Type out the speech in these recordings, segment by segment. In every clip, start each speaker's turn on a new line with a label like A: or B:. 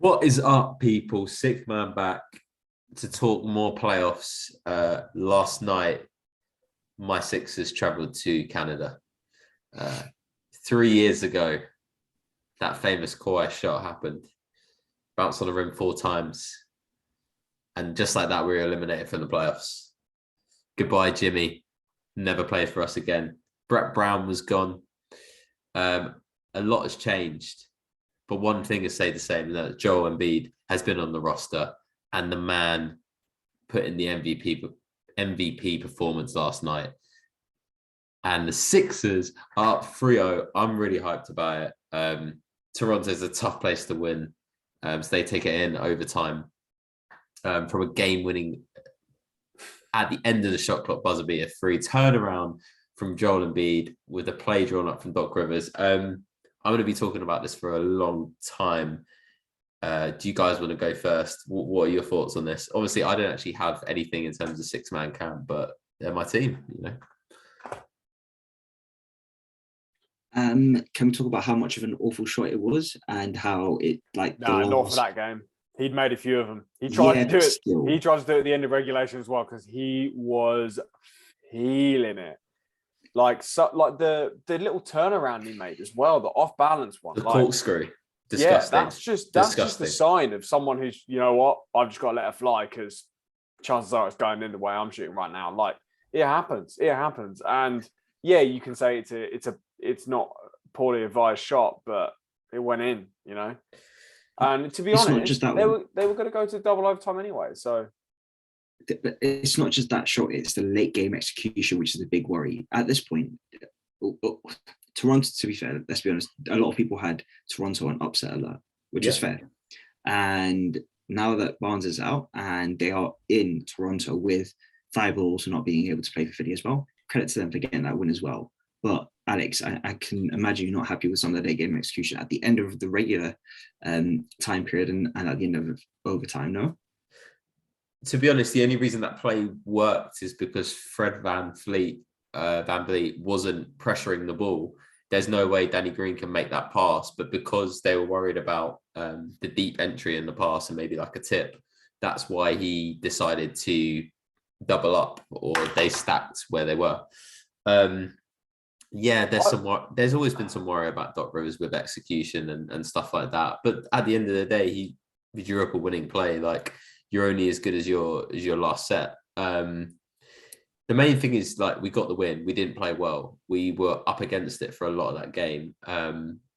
A: What is up, people? Sixth man back to talk more playoffs. Last night, my Sixers travelled to Canada. 3 years ago, that famous Kawhi shot happened. Bounced on the rim 4 times. And just like that, we were eliminated from the playoffs. Goodbye, Jimmy. Never played for us again. Brett Brown was gone. A lot has changed. But one thing is stayed the same, that Joel Embiid has been on the roster and the man put in the MVP performance last night. And the Sixers are up 3-0. I'm really hyped about it. Toronto's a tough place to win. So they take it in overtime from a game-winning, at the end of the shot clock buzzer beater, free turnaround from Joel Embiid with a play drawn up from Doc Rivers. I'm going to be talking about this for a long time. Do you guys want to go first? What are your thoughts on this? Obviously, I don't actually have anything in terms of six-man camp, but they're my team, you know.
B: Can we talk about how much of an awful shot it was and how it
C: not for that game. He'd made a few of them. He tried to do it. Still. He tried to do it at the end of regulation as well because he was feeling it. The little turnaround he made as well, the off balance one,
A: the corkscrew. Disgusting.
C: Yeah, that's just a sign of someone who's, you know what, I've just got to let it fly because chances are it's going in the way I'm shooting right now. Like it happens, and yeah, you can say it's not a poorly advised shot, but it went in, you know. And to be honest, they were going to go to double overtime anyway, so.
B: But it's not just that shot, it's the late game execution, which is a big worry. At this point, Toronto, to be fair, let's be honest, a lot of people had Toronto on upset alert, which is fair. And now that Barnes is out and they are in Toronto with Thibault also not being able to play for Philly as well, credit to them for getting that win as well. But Alex, I can imagine you're not happy with some of the late game execution at the end of the regular time period and at the end of overtime, no?
A: To be honest, the only reason that play worked is because Fred Van Vliet wasn't pressuring the ball. There's no way Danny Green can make that pass, but because they were worried about the deep entry in the pass and maybe like a tip, that's why he decided to double up, or they stacked where they were. There's always been some worry about Doc Rivers with execution and stuff like that. But at the end of the day, he drew up a winning play. Like, you're only as good as your last set. The main thing is, like, we got the win. We didn't play well. We were up against it for a lot of that game.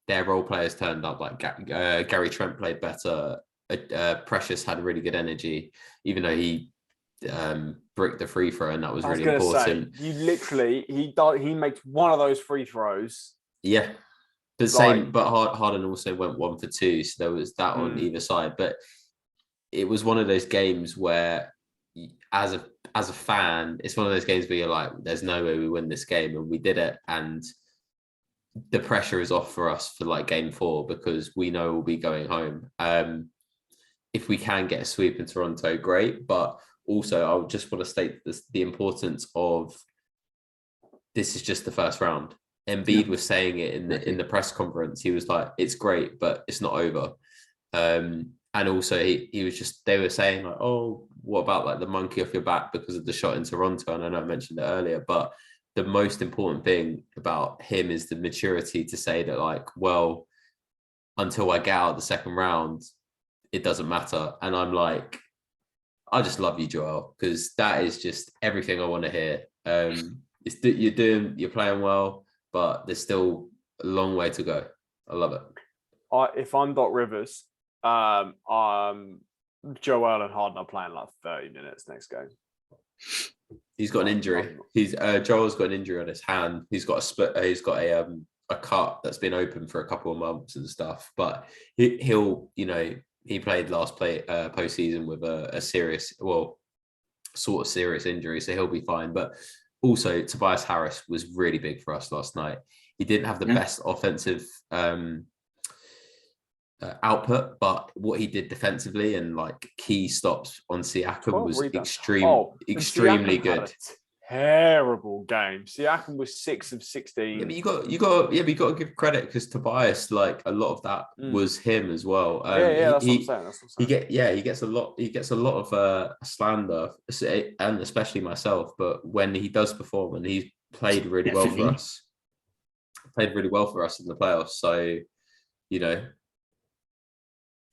A: Their role players turned up. Like Gary Trent played better. Precious had really good energy, even though he bricked the free throw, and that was really important.
C: He makes one of those free throws.
A: Yeah, but Harden also went 1 for 2, so there was that on either side. But it was one of those games where, as a fan, it's one of those games where you're like, there's no way we win this game, and we did it. And the pressure is off for us for like game 4 because we know we'll be going home. If we can get a sweep in Toronto, great. But also, I would just want to state the importance of this is just the first round. Embiid was saying it in the press conference. He was like, it's great, but it's not over. And also, they were saying like, oh, what about like the monkey off your back because of the shot in Toronto? And I know I mentioned it earlier, but the most important thing about him is the maturity to say that, like, well, until I get out the second round, it doesn't matter. And I'm like, I just love you, Joel, because that is just everything I want to hear. You're playing well, but there's still a long way to go. I love it.
C: If I'm Doc Rivers, Joel and Harden are playing like 30 minutes next game.
A: He's got an injury. Joel's got an injury on his hand. He's got a split. He's got a cut that's been open for a couple of months and stuff. But he'll, you know, he played postseason with a serious, sort of serious injury, so he'll be fine. But also, Tobias Harris was really big for us last night. He didn't have the best offensive output, but what he did defensively and like key stops on Siakam was extremely good.
C: terrible game. Siakam was 6 of 16.
A: Yeah, but you got to give credit because Tobias, like a lot of that was him as well.
C: That's what I'm saying.
A: He gets a lot of slander, and especially myself. But when he does perform, and he's played really well for us in the playoffs. So, you know,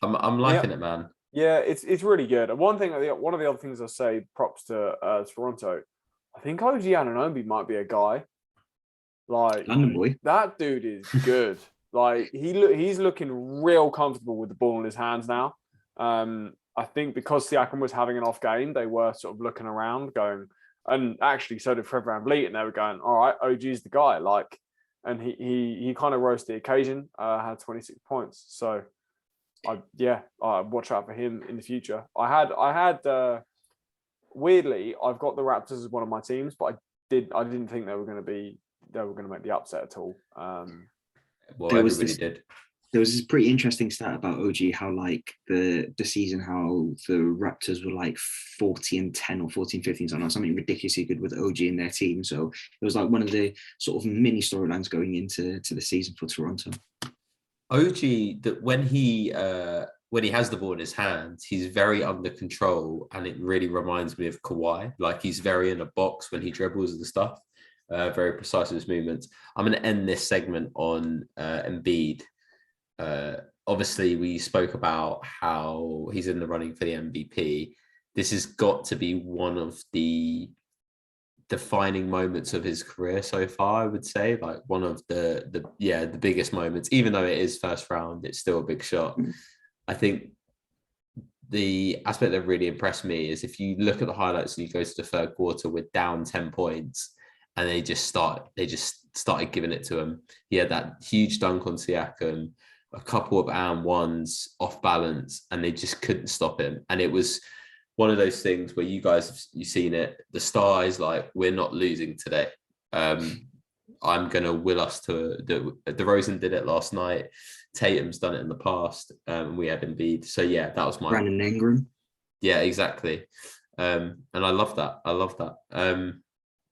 A: I'm liking it, man.
C: Yeah, it's really good. And one of the other things I say, props to Toronto. I think OG Anunoby might be a guy. Like,
B: London boy.
C: That dude is good. Like he's looking real comfortable with the ball in his hands now. I think because Siakam was having an off game, they were sort of looking around, going, and actually so did Fred VanVleet, and they were going, all right, OG's the guy. Like, and he kind of rose to the occasion. Had 26 points. So, I watch out for him in the future. I had. Weirdly, I've got the Raptors as one of my teams, but I didn't think they were going to make the upset at all.
A: Everybody did.
B: There was this pretty interesting stat about OG, how like the season, how the Raptors were like 40-10 or 14-15, something ridiculously good with OG in their team. So it was like one of the sort of mini storylines going into the season for Toronto.
A: OG, that when he has the ball in his hands, he's very under control, and it really reminds me of Kawhi. Like, he's very in a box when he dribbles and stuff, very precise with his movements. I'm going to end this segment on Embiid. Obviously, we spoke about how he's in the running for the MVP. This has got to be one of the defining moments of his career so far, I would say. Like, one of the biggest moments. Even though it is first round, it's still a big shot. I think the aspect that really impressed me is if you look at the highlights and you go to the third quarter with down 10 points, and they just started giving it to him. He had that huge dunk on Siakam, a couple of and ones off balance, and they just couldn't stop him. And it was one of those things where you've seen it. The star is like, we're not losing today. I'm going to will us to DeRozan did it last night. Tatum's done it in the past. We had Embiid. So yeah, that was my
B: Brandon Ingram.
A: Yeah, exactly. And I love that.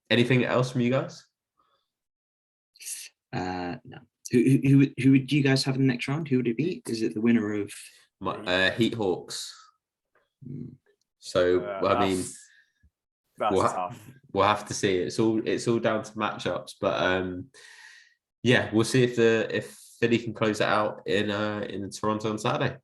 A: Anything else from you guys?
B: No. Who would you guys have in the next round? Who would it be? Is it the winner of
A: Heat Hawks? So I mean,
C: that's tough.
A: We'll have to see. It's all down to matchups, but we'll see if Philly can close it out in Toronto on Saturday.